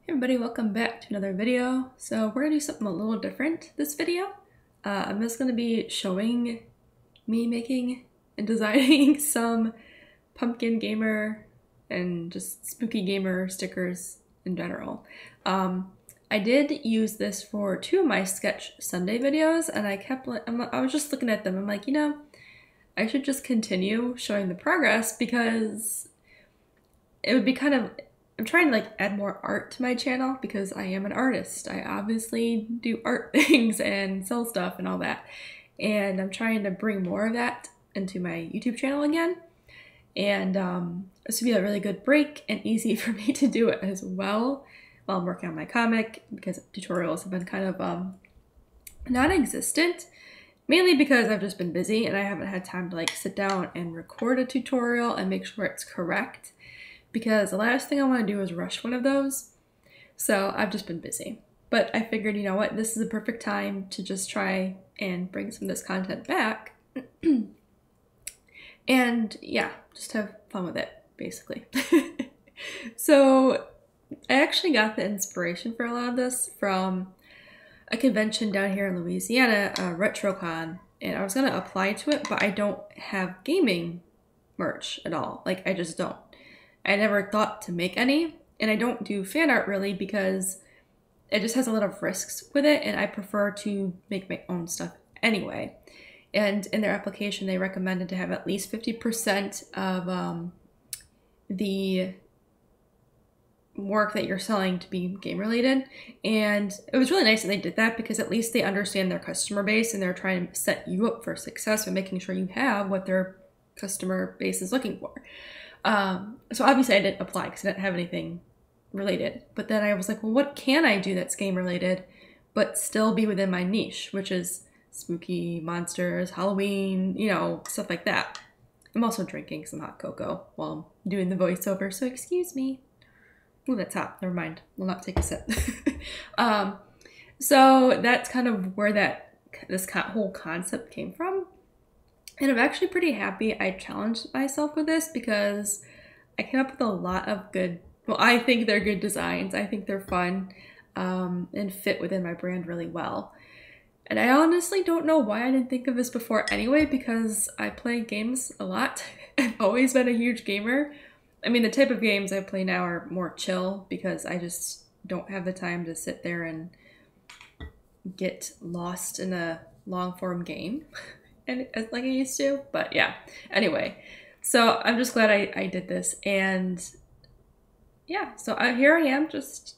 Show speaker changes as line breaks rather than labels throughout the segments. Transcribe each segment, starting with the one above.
Hey everybody, welcome back to another video. So we're gonna do something a little different this video. I'm just gonna be showing me making and designing some pumpkin gamer and just spooky gamer stickers in general. I did use this for two of my Sketch Sunday videos, and I was just looking at them. I'm like, I should just continue showing the progress because it would be I'm trying to add more art to my channel because I am an artist. I obviously do art things and sell stuff and all that. And I'm trying to bring more of that into my YouTube channel again. And this would be a really good break and easy for me to do it as well while I'm working on my comic, because tutorials have been kind of non-existent. Mainly because I've just been busy and I haven't had time to sit down and record a tutorial and make sure it's correct. Because the last thing I want to do is rush one of those. So I've just been busy. But I figured, you know what, this is a perfect time to just try and bring some of this content back. And yeah, just have fun with it, basically. So I actually got the inspiration for a lot of this from a convention down here in Louisiana, RetroCon. And I was going to apply to it, but I don't have gaming merch at all. I just don't. I never thought to make any, and I don't do fan art really because it just has a lot of risks with it, and I prefer to make my own stuff anyway. And in their application, they recommended to have at least 50% of the work that you're selling to be game related. And it was really nice that they did that because at least they understand their customer base and they're trying to set you up for success by making sure you have what their customer base is looking for. So obviously I didn't apply because I didn't have anything related. But then I was like, well, what can I do that's game related, but still be within my niche, which is spooky, monsters, Halloween, stuff like that. I'm also drinking some hot cocoa while I'm doing the voiceover, so excuse me. Ooh, that's hot. Never mind. We'll not take a sip. So that's kind of where this whole concept came from. And I'm actually pretty happy I challenged myself with this because I came up with a lot of I think they're good designs. I think they're fun and fit within my brand really well. And I honestly don't know why I didn't think of this before anyway, because I play games a lot. I've always been a huge gamer. I mean, the type of games I play now are more chill because I just don't have the time to sit there and get lost in a long form game. And like I used to, but yeah. Anyway, so I'm just glad I did this, and yeah. So here I am, just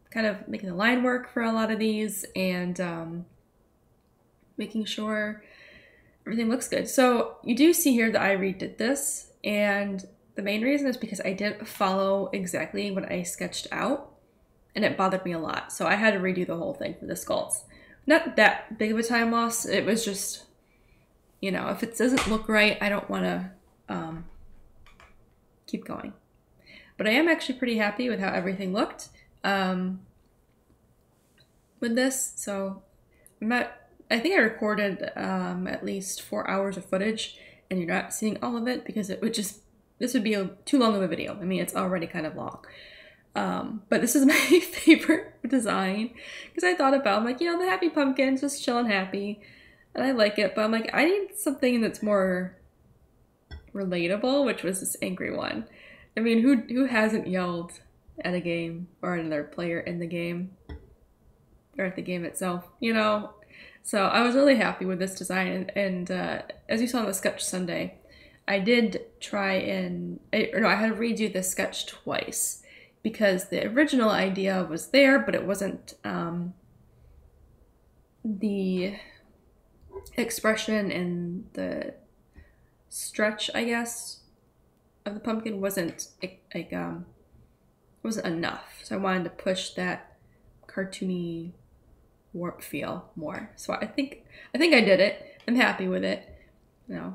kind of making the line work for a lot of these, and making sure everything looks good. So you do see here that I redid this, and the main reason is because I didn't follow exactly what I sketched out, and it bothered me a lot. So I had to redo the whole thing for the sculpts. Not that big of a time loss. It was just, if it doesn't look right, I don't want to keep going. But I am actually pretty happy with how everything looked with this. So I think I recorded at least 4 hours of footage, and you're not seeing all of it because this would be too long of a video. I mean, it's already kind of long. But this is my favorite design because I thought about, the happy pumpkins, just chilling happy. And I like it, but I'm like, I need something that's more relatable, which was this angry one. I mean, who hasn't yelled at a game or another player in the game or at the game itself, So I was really happy with this design, and as you saw in the Sketch Sunday, I did try I had to redo the sketch twice because the original idea was there, but it wasn't the expression and the stretch, I guess, of the pumpkin wasn't wasn't enough. So I wanted to push that cartoony warp feel more. So I think I did it. I'm happy with it.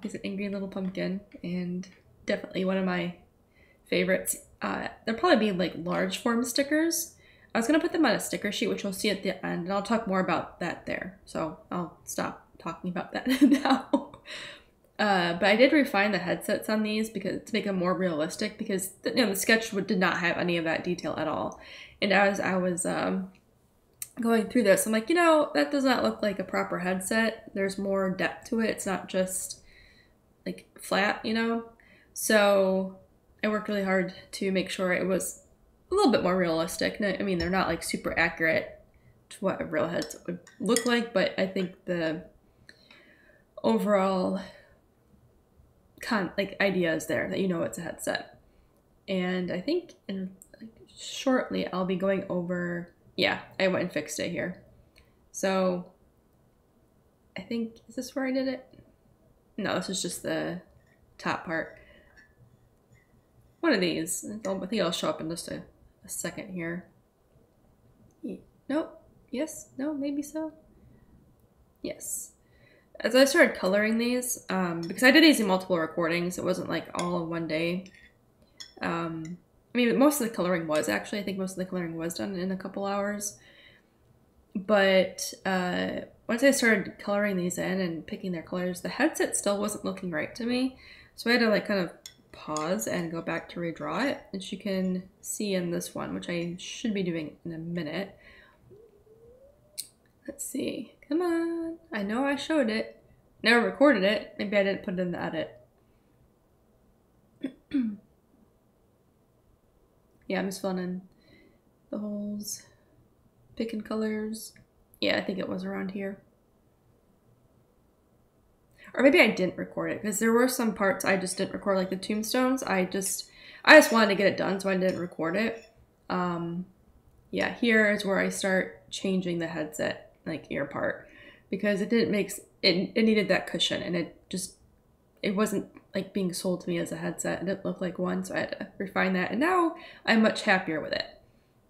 He's an angry little pumpkin, and definitely one of my favorites. There'll probably be large form stickers. I was gonna put them on a sticker sheet, which you'll see at the end, and I'll talk more about that there. So I'll stop talking about that now. But I did refine the headsets on these because to make them more realistic, because the sketch did not have any of that detail at all. And as I was going through this, I'm like, that does not look like a proper headset. There's more depth to it. It's not just like flat, So I worked really hard to make sure it was a little bit more realistic. I mean, they're not like super accurate to what a real headset would look like, but I think the overall idea is there that it's a headset. And I think shortly I'll be going over. Yeah, I went and fixed it here. So I think, is this where I did it? No, this is just the top part. One of these. I think it'll show up in just a second here. Nope. Yes. No, maybe so. Yes. As I started coloring these, because I did these in multiple recordings, it wasn't like all in one day. I mean, most of the coloring was actually, I think most of the coloring was done in a couple hours. But once I started coloring these in and picking their colors, the headset still wasn't looking right to me. So I had to like kind of pause and go back to redraw it. As you can see in this one, which I should be doing in a minute. Let's see. Come on. I know I showed it. Never recorded it. Maybe I didn't put it in the edit. Yeah, I'm just filling in the holes, picking colors. Yeah, I think it was around here. Or maybe I didn't record it, because there were some parts I just didn't record, like the tombstones. I just wanted to get it done, so I didn't record it. Yeah, here is where I start changing the headset, like ear part, because it didn't make, it needed that cushion, and it wasn't like being sold to me as a headset. It didn't look like one, so I had to refine that, and now I'm much happier with it.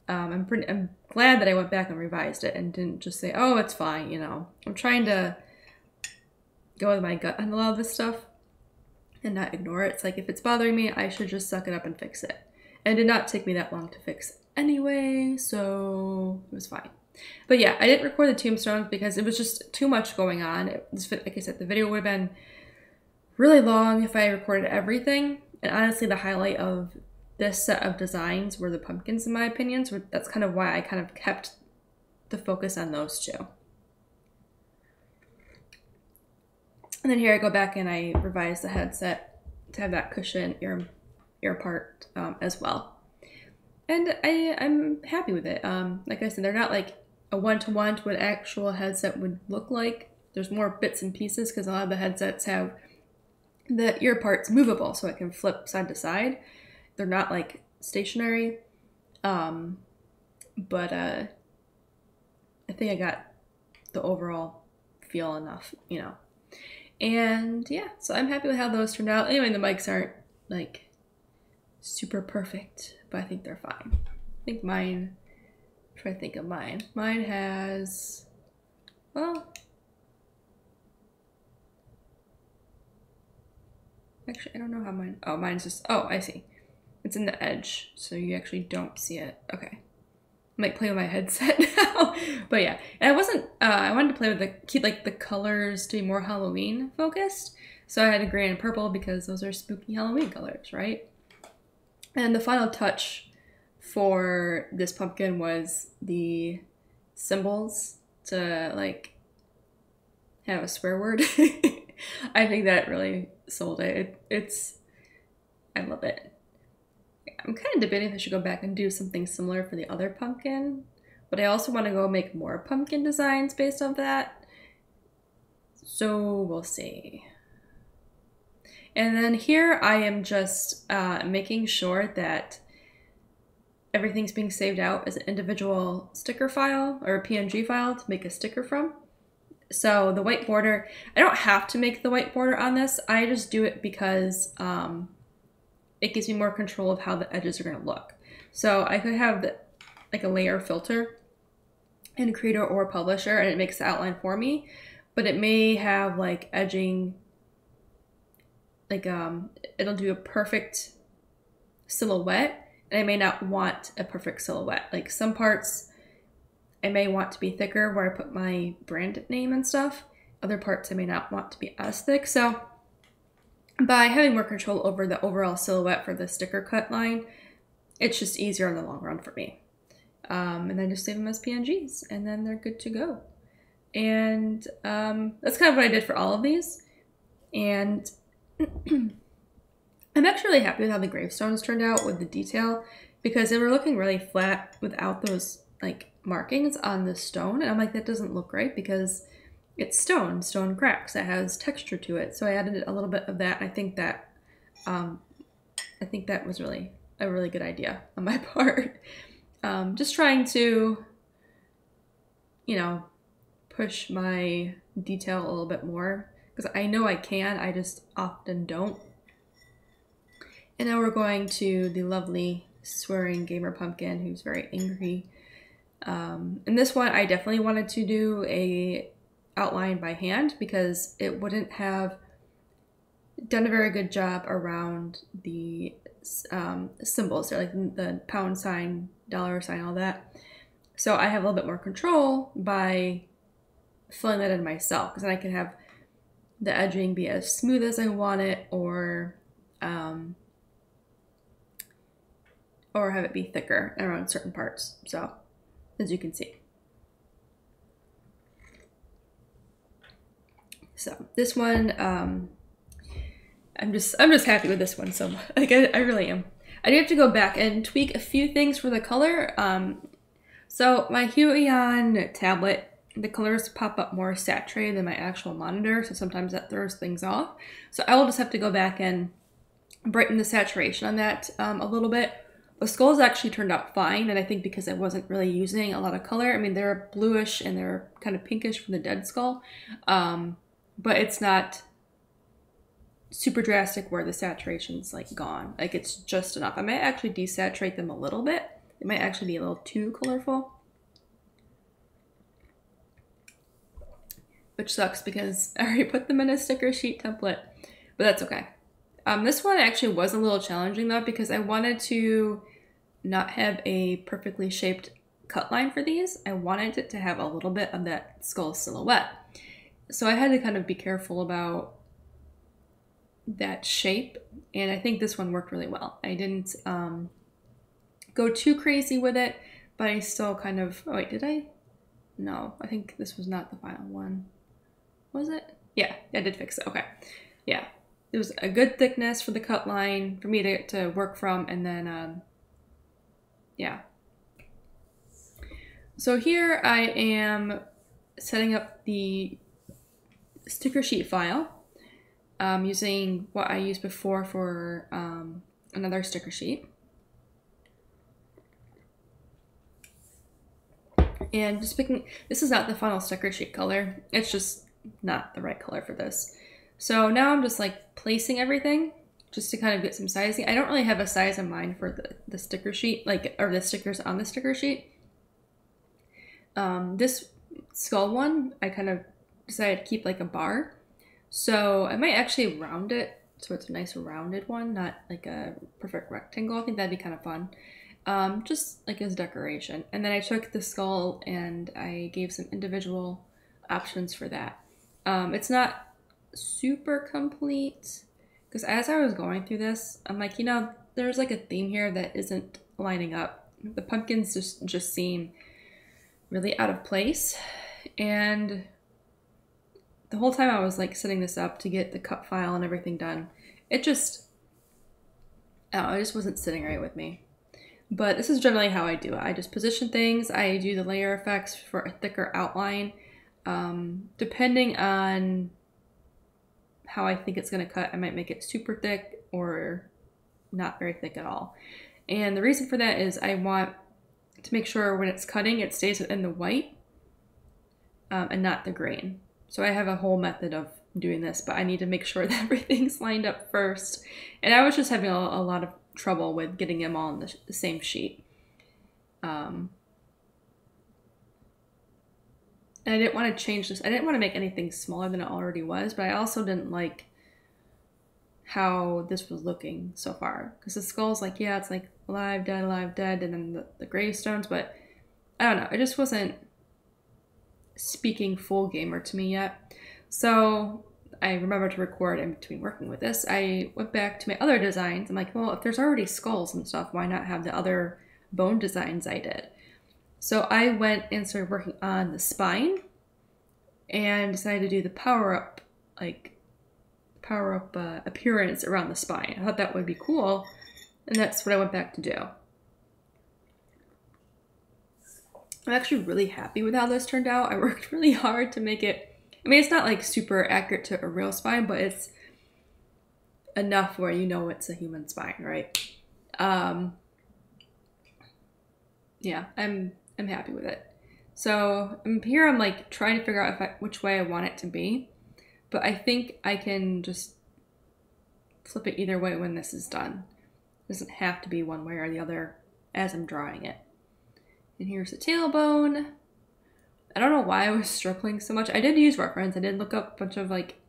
I'm glad that I went back and revised it and didn't just say, oh, it's fine, I'm trying to go with my gut on a lot of this stuff and not ignore it. It's like, if it's bothering me, I should just suck it up and fix it. And it did not take me that long to fix anyway, so it was fine. But yeah, I didn't record the tombstones because it was just too much going on. Like I said, the video would have been really long if I recorded everything. And honestly, the highlight of this set of designs were the pumpkins, in my opinion. So that's kind of why I kind of kept the focus on those two. And then here I go back and I revise the headset to have that cushion ear part as well. And I'm happy with it. Like I said, they're not like a one-to-one to what an actual headset would look like. There's more bits and pieces because a lot of the headsets have the ear parts movable, so it can flip side to side. They're not like stationary. But I think I got the overall feel enough, And yeah, so I'm happy with how those turned out. Anyway, the mics aren't like super perfect, but I think they're fine. I think mine, try to think of mine. Mine has, well, actually, I don't know how mine, oh, mine's just, oh, I see. It's in the edge, so you actually don't see it. Okay. I might play with my headset now. But yeah, and I wanted to play with keep like the colors to be more Halloween focused. So I had a gray and purple because those are spooky Halloween colors, right? And the final touch for this pumpkin was the symbols to like have a swear word. I think that really sold it. I love it. I'm kind of debating if I should go back and do something similar for the other pumpkin, but I also want to go make more pumpkin designs based on that. So we'll see. And then here I am just making sure that everything's being saved out as an individual sticker file or a PNG file to make a sticker from. So the white border, I don't have to make the white border on this. I just do it because it gives me more control of how the edges are going to look. So I could have like a layer filter in Krita or Publisher, and it makes the outline for me, but it may have like edging, like it'll do a perfect silhouette, and I may not want a perfect silhouette. Like some parts I may want to be thicker where I put my brand name and stuff. Other parts I may not want to be as thick. So by having more control over the overall silhouette for the sticker cut line, it's just easier in the long run for me. And then just save them as PNGs, and then they're good to go. And that's kind of what I did for all of these. And I'm actually really happy with how the gravestones turned out with the detail, because they were looking really flat without those like markings on the stone. And I'm like, that doesn't look right because it's stone. Stone cracks. It has texture to it. So I added a little bit of that. I think that was really a really good idea on my part. Just trying to, you know, push my detail a little bit more, because I know I can, I just often don't. And now we're going to the lovely swearing gamer pumpkin who's very angry. And this one I definitely wanted to do a outline by hand because it wouldn't have done a very good job around the symbols there, like the pound sign, dollar sign, all that. So I have a little bit more control by filling that in myself, because then I can have the edging be as smooth as I want it, or have it be thicker around certain parts. So as you can see. So this one, I'm just happy with this one so much. Like I really am. I do have to go back and tweak a few things for the color. So my Huion tablet, the colors pop up more saturated than my actual monitor, so sometimes that throws things off. So I will just have to go back and brighten the saturation on that a little bit. The skulls actually turned out fine, and I think because I wasn't really using a lot of color. I mean, they're bluish and they're kind of pinkish from the dead skull, but it's not super drastic where the saturation's like gone. Like it's just enough. I might actually desaturate them a little bit. It might actually be a little too colorful, which sucks because I already put them in a sticker sheet template, but that's okay. This one actually was a little challenging though, because I wanted to not have a perfectly shaped cut line for these. I wanted it to have a little bit of that skull silhouette. So I had to kind of be careful about that shape, and I think this one worked really well. I didn't go too crazy with it, but I still kind of, oh wait, did I? No, I think this was not the final one. Was it? Yeah, I did fix it, okay. Yeah, it was a good thickness for the cut line for me to work from, and then, yeah. So here I am setting up the sticker sheet file using what I used before for another sticker sheet. And just picking, this is not the final sticker sheet color. It's just not the right color for this. So now I'm just like placing everything just to kind of get some sizing. I don't really have a size in mind for the sticker sheet, like, or the stickers on the sticker sheet. This skull one, I kind of decided to keep like a bar. So I might actually round it so it's a nice rounded one, not like a perfect rectangle. I think that'd be kind of fun. Just like as decoration. And then I took the skull and I gave some individual options for that. It's not super complete because as I was going through this, I'm like, you know, there's like a theme here that isn't lining up. The pumpkins just seem really out of place. And the whole time I was like setting this up to get the cut file and everything done, it just wasn't sitting right with me. But this is generally how I do it. I just position things. I do the layer effects for a thicker outline. Depending on how I think it's going to cut, I might make it super thick or not very thick at all. And the reason for that is I want to make sure when it's cutting, it stays within the white and not the green. So I have a whole method of doing this, but I need to make sure that everything's lined up first. And I was just having a lot of trouble with getting them all on the same sheet. And I didn't want to change this. I didn't want to make anything smaller than it already was, but I also didn't like how this was looking so far. Because the skull's like, yeah, it's like alive, dead, and then the gravestones, but I don't know. It just wasn't speaking full gamer to me yet. So I remember to record in between working with this, I went back to my other designs. I'm like, well, if there's already skulls and stuff, why not have the other bone designs I did? So I went and started working on the spine and decided to do the power-up appearance around the spine. I thought that would be cool, and that's what I went back to do. I'm actually really happy with how this turned out. I worked really hard to make it, I mean, it's not like super accurate to a real spine, but it's enough where you know it's a human spine, right? Yeah, I'm happy with it. So here I'm like trying to figure out which way I want it to be, but I think I can just flip it either way when this is done. It doesn't have to be one way or the other as I'm drawing it. And here's the tailbone. I don't know why I was struggling so much. I did use reference. I did look up a bunch of like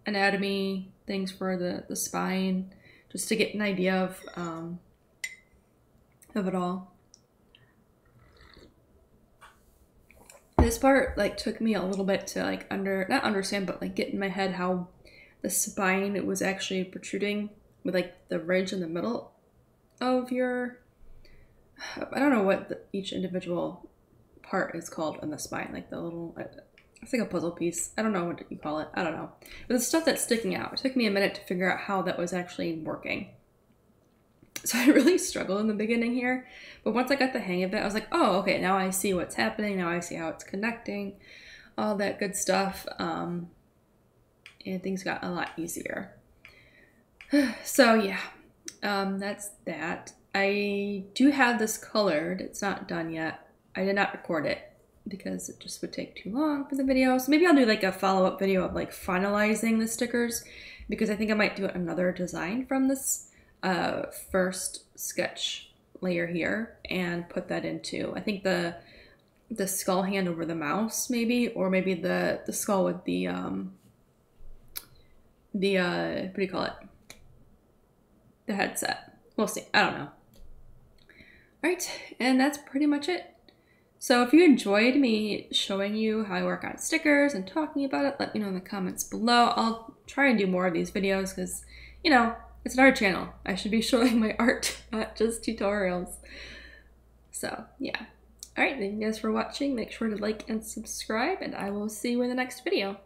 anatomy things for the spine just to get an idea of it all. This part like took me a little bit to like not understand, but like get in my head how the spine was actually protruding with like the ridge in the middle of your, I don't know what each individual part is called on the spine, like the little, it's like a puzzle piece. I don't know what you call it. I don't know. But the stuff that's sticking out, it took me a minute to figure out how that was actually working. So I really struggled in the beginning here. But once I got the hang of it, I was like, oh, okay, now I see what's happening. Now I see how it's connecting, all that good stuff. And things got a lot easier. So yeah, that's that. I do have this colored. It's not done yet. I did not record it because it just would take too long for the video. So maybe I'll do like a follow-up video of like finalizing the stickers, because I think I might do another design from this first sketch layer here and put that into, I think the skull hand over the mouse maybe, or maybe the skull with the what do you call it? The headset. We'll see. I don't know. Alright, and that's pretty much it. So if you enjoyed me showing you how I work on stickers and talking about it, let me know in the comments below. I'll try and do more of these videos because, you know, it's an art channel. I should be showing my art, not just tutorials. So, yeah. Alright, thank you guys for watching. Make sure to like and subscribe, and I will see you in the next video.